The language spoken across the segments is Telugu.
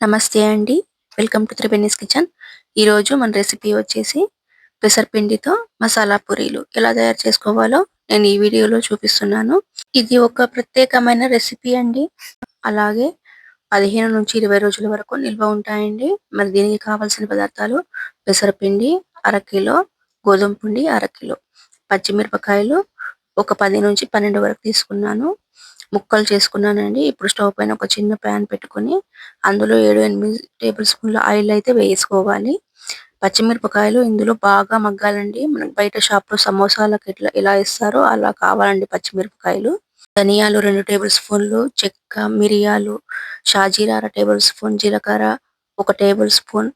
నమస్తే అండి. Welcome to Triveni's kitchen. ఈరోజు మన రెసిపీ వచ్చేసి పెసరపిండితో మసాలా పూరీలు ఎలా తయారు చేసుకోవాలో నేను ఈ వీడియోలో చూపిస్తున్నాను. ఇది ఒక ప్రత్యేకమైన రెసిపీ అండి. అలాగే 15 నుంచి 20 రోజుల వరకు నిల్వ ఉంటాయండి. మరి దీనికి కావాల్సిన పదార్థాలు పెసరపిండి అరకిలో, గోధుమ పిండి అరకిలో, పచ్చిమిరపకాయలు ఒక 10 నుంచి 12 వరకు తీసుకున్నాను. ముక్కలు చేసుకున్నానండి. ఇప్పుడు స్టవ్ పైన ఒక చిన్న ప్యాన్ పెట్టుకొని అందులో 7-8 టేబుల్ స్పూన్ల ఆయిల్ అయితే వేసుకోవాలి. పచ్చిమిరపకాయలు ఇందులో బాగా మగ్గాలండి. మనకి బయట షాప్‌లో సమోసాలకు ఎలా ఇస్తారో అలా కావాలండి పచ్చిమిరపకాయలు. ధనియాలు 2 టేబుల్ స్పూన్లు, చెక్క, మిరియాలు, షాజీరా అర టేబుల్ స్పూన్, జీలకర్ర 1 టేబుల్ స్పూన్,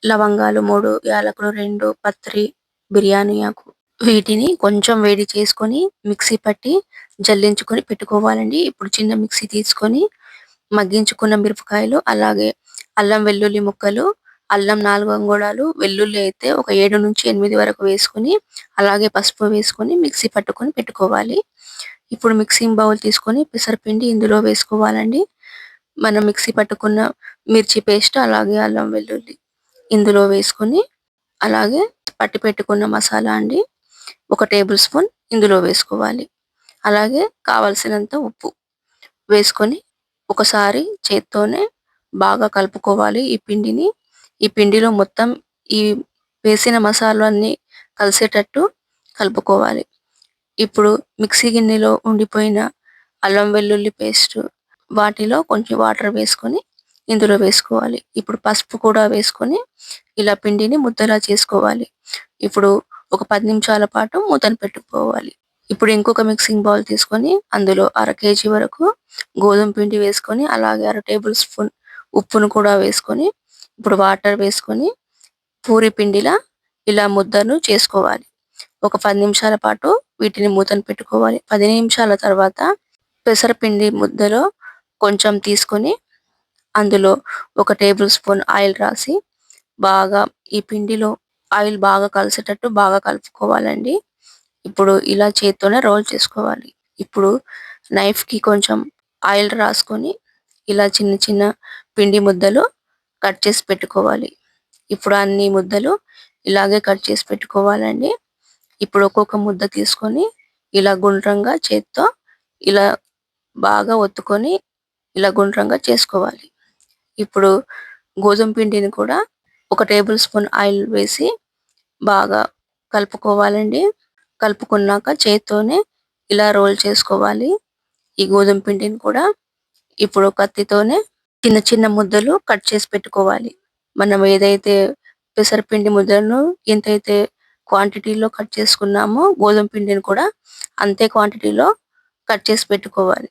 లవంగాలు 3, యాలకులు 2, పత్రి, బిర్యానీ ఆకు. వీటిని కొంచెం వేడి చేసుకొని మిక్సీ పట్టి జల్లించుకొని పెట్టుకోవాలండి. ఇప్పుడు చిన్న మిక్సీ తీసుకొని మగ్గించుకున్న మిరపకాయలు, అలాగే అల్లం వెల్లుల్లి ముక్కలు, అల్లం 4 అంగుళాలు, వెల్లుల్లి అయితే ఒక 7-8 వరకు వేసుకొని, అలాగే పసుపు వేసుకొని మిక్సీ పట్టుకొని పెట్టుకోవాలి. ఇప్పుడు మిక్సింగ్ బౌల్ తీసుకొని పెసరపిండి ఇందులో వేసుకోవాలండి. మనం మిక్సీ పట్టుకున్న మిర్చి పేస్ట్, అలాగే అల్లం వెల్లుల్లి ఇందులో వేసుకొని, అలాగే పట్టి పెట్టుకున్న మసాలా అండి 1 టేబుల్ స్పూన్ ఇందులో వేసుకోవాలి. అలాగే కావలసినంత ఉప్పు వేసుకొని ఒకసారి చేత్తోనే బాగా కలుపుకోవాలి ఈ పిండిని. ఈ పిండిలో మొత్తం ఈ వేసిన మసాలాన్ని కలిసేటట్టు కలుపుకోవాలి. ఇప్పుడు మిక్సీ గిన్నెలో ఉండిపోయిన అల్లం వెల్లుల్లి పేస్ట్ వాటిలో కొంచెం వాటర్ వేసుకొని ఇందులో వేసుకోవాలి. ఇప్పుడు పసుపు కూడా వేసుకొని ఇలా పిండిని ముద్దలా చేసుకోవాలి. ఇప్పుడు ఒక 10 నిమిషాల పాటు మూతను పెట్టుకోవాలి. ఇప్పుడు ఇంకొక మిక్సింగ్ బౌల్ తీసుకొని అందులో అర కేజీ వరకు గోధుమ పిండి వేసుకొని, అలాగే అర టేబుల్ స్పూన్ ఉప్పును కూడా వేసుకొని, ఇప్పుడు వాటర్ వేసుకొని పూరి పిండిలా ఇలా ముద్దను చేసుకోవాలి. ఒక 10 నిమిషాల పాటు వీటిని మూతను పెట్టుకోవాలి. 10 నిమిషాల తర్వాత పెసరపిండి ముద్దలో కొంచెం తీసుకొని అందులో 1 టేబుల్ స్పూన్ ఆయిల్ రాసి బాగా ఈ పిండిలో ఆయిల్ బాగా కలిసేటట్టు బాగా కలుపుకోవాలండి. ఇప్పుడు ఇలా చేత్తోనే రోల్ చేసుకోవాలి. ఇప్పుడు నైఫ్‌కి కొంచెం ఆయిల్ రాసుకొని ఇలా చిన్న చిన్న పిండి ముద్దలు కట్ చేసి పెట్టుకోవాలి. ఇప్పుడు అన్ని ముద్దలు ఇలాగే కట్ చేసి పెట్టుకోవాలండి. ఇప్పుడు ఒక్కొక్క ముద్ద తీసుకొని ఇలా గుండ్రంగా చేత్తో ఇలా బాగా ఒత్తుకొని ఇలా గుండ్రంగా చేసుకోవాలి. ఇప్పుడు గోధుమ పిండిని కూడా 1 టేబుల్ స్పూన్ ఆయిల్ వేసి బాగా కలుపుకోవాలండి. కలుపుకున్నాక చేత్తోనే ఇలా రోల్ చేసుకోవాలి. ఈ గోధుమ పిండిని కూడా ఇప్పుడు కత్తితోనే చిన్న చిన్న ముద్దలు కట్ చేసి పెట్టుకోవాలి. మనం ఏదైతే పెసరపిండి ముద్దలను ఎంతైతే క్వాంటిటీలో కట్ చేసుకున్నామో గోధుమ పిండిని కూడా అంతే క్వాంటిటీలో కట్ చేసి పెట్టుకోవాలి.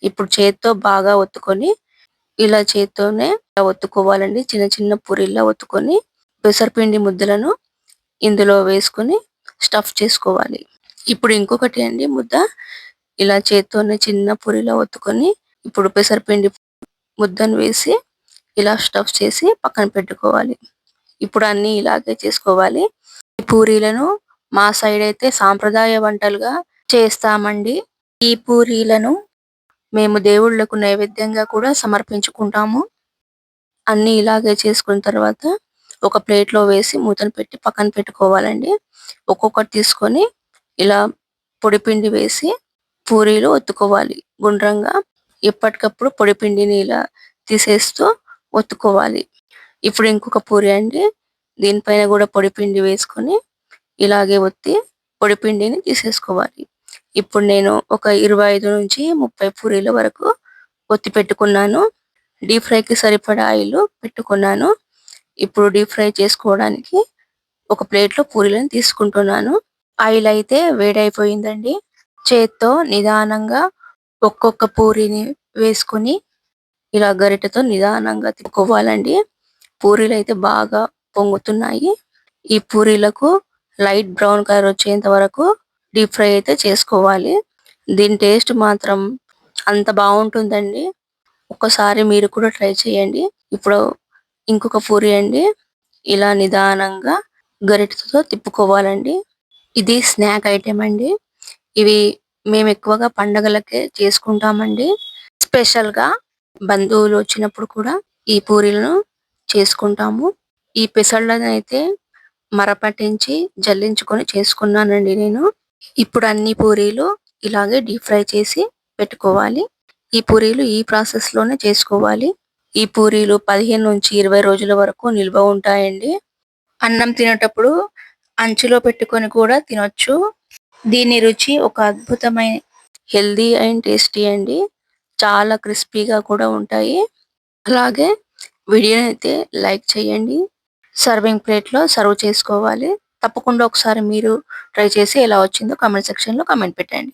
ఇప్పుడు చేత్తో బాగా ఒత్తుకొని ఇలా చేత్తోనే ఒత్తుకోవాలండి. చిన్న చిన్న పూరీల్లా ఒత్తుకొని పెసరపిండి ముద్దలను ఇందులో వేసుకొని స్టఫ్ చేసుకోవాలి. ఇప్పుడు ఇంకొకటి అండి ముద్ద ఇలా చేత్తోనే చిన్న పూరిలా ఒత్తుకొని ఇప్పుడు పెసరపిండి ముద్దను వేసి ఇలా స్టఫ్ చేసి పక్కన పెట్టుకోవాలి. ఇప్పుడు అన్నీ ఇలాగే చేసుకోవాలి. ఈ పూరీలను మా సైడ్ అయితే సాంప్రదాయ వంటలుగా చేస్తామండి. ఈ పూరీలను మేము దేవుళ్ళకు నైవేద్యంగా కూడా సమర్పించుకుంటాము. అన్నీ ఇలాగే చేసుకున్న తర్వాత ఒక ప్లేట్‌లో వేసి మూతను పెట్టి పక్కన పెట్టుకోవాలండి. ఒక్కొక్కటి తీసుకొని ఇలా పొడి పిండి వేసి పూరీలు ఒత్తుకోవాలి గుండ్రంగా. ఎప్పటికప్పుడు పొడి పిండిని ఇలా తీసేస్తూ ఒత్తుకోవాలి. ఇప్పుడు ఇంకొక పూరి అండి. దీనిపైన కూడా పొడి పిండి వేసుకొని ఇలాగే ఒత్తి పొడి పిండిని తీసేసుకోవాలి. ఇప్పుడు నేను ఒక 25-30 పూరీల వరకు ఒత్తి పెట్టుకున్నాను. డీప్ ఫ్రైకి సరిపడా ఆయిల్ పెట్టుకున్నాను. ఇప్పుడు డీప్ ఫ్రై చేసుకోవడానికి ఒక ప్లేట్‌లో పూరీలను తీసుకుంటున్నాను. ఆయిల్ అయితే వేడైపోయిందండి. చేత్తో నిదానంగా ఒక్కొక్క పూరిని వేసుకొని ఇలా గరిటెతో నిదానంగా తిప్పుకోవాలండి. పూరీలైతే బాగా పొంగుతున్నాయి. ఈ పూరీలకు లైట్ బ్రౌన్ కలర్ వచ్చేంత వరకు డీప్ ఫ్రై అయితే చేసుకోవాలి. దీని టేస్ట్ మాత్రం అంత బావుంటుందండి. ఒక్కసారి మీరు కూడా ట్రై చేయండి. ఇప్పుడు ఇంకొక పూరి అండి. ఇలా నిదానంగా గరిటెతో తిప్పుకోవాలండి. ఇది స్నాక్ ఐటెమ్ అండి. ఇవి మేము ఎక్కువగా పండగలకే చేసుకుంటామండి. స్పెషల్‌గా బంధువులు వచ్చినప్పుడు కూడా ఈ పూరీలను చేసుకుంటాము. ఈ పెసళ్ళని అయితే మరపట్టించి జల్లించుకొని చేసుకున్నానండి నేను. ఇప్పుడు అన్ని పూరీలు ఇలాగే డీప్ ఫ్రై చేసి పెట్టుకోవాలి. ఈ పూరీలు ఈ ప్రాసెస్ లోనే చేసుకోవాలి. ఈ పూరీలు 15 నుంచి 20 రోజుల వరకు నిల్వ ఉంటాయండి. అన్నం తినేటప్పుడు అంచులో పెట్టుకొని కూడా తినొచ్చు. దీని రుచి ఒక అద్భుతమైన హెల్దీ అండ్ టేస్టీ అండి. చాలా క్రిస్పీగా కూడా ఉంటాయి. అలాగే వీడియోని అయితే లైక్ చేయండి. సర్వింగ్ ప్లేట్లో సర్వ్ చేసుకోవాలి. తప్పకుండా ఒకసారి మీరు ట్రై చేసి ఎలా వచ్చిందో కామెంట్ సెక్షన్లో కామెంట్ పెట్టండి.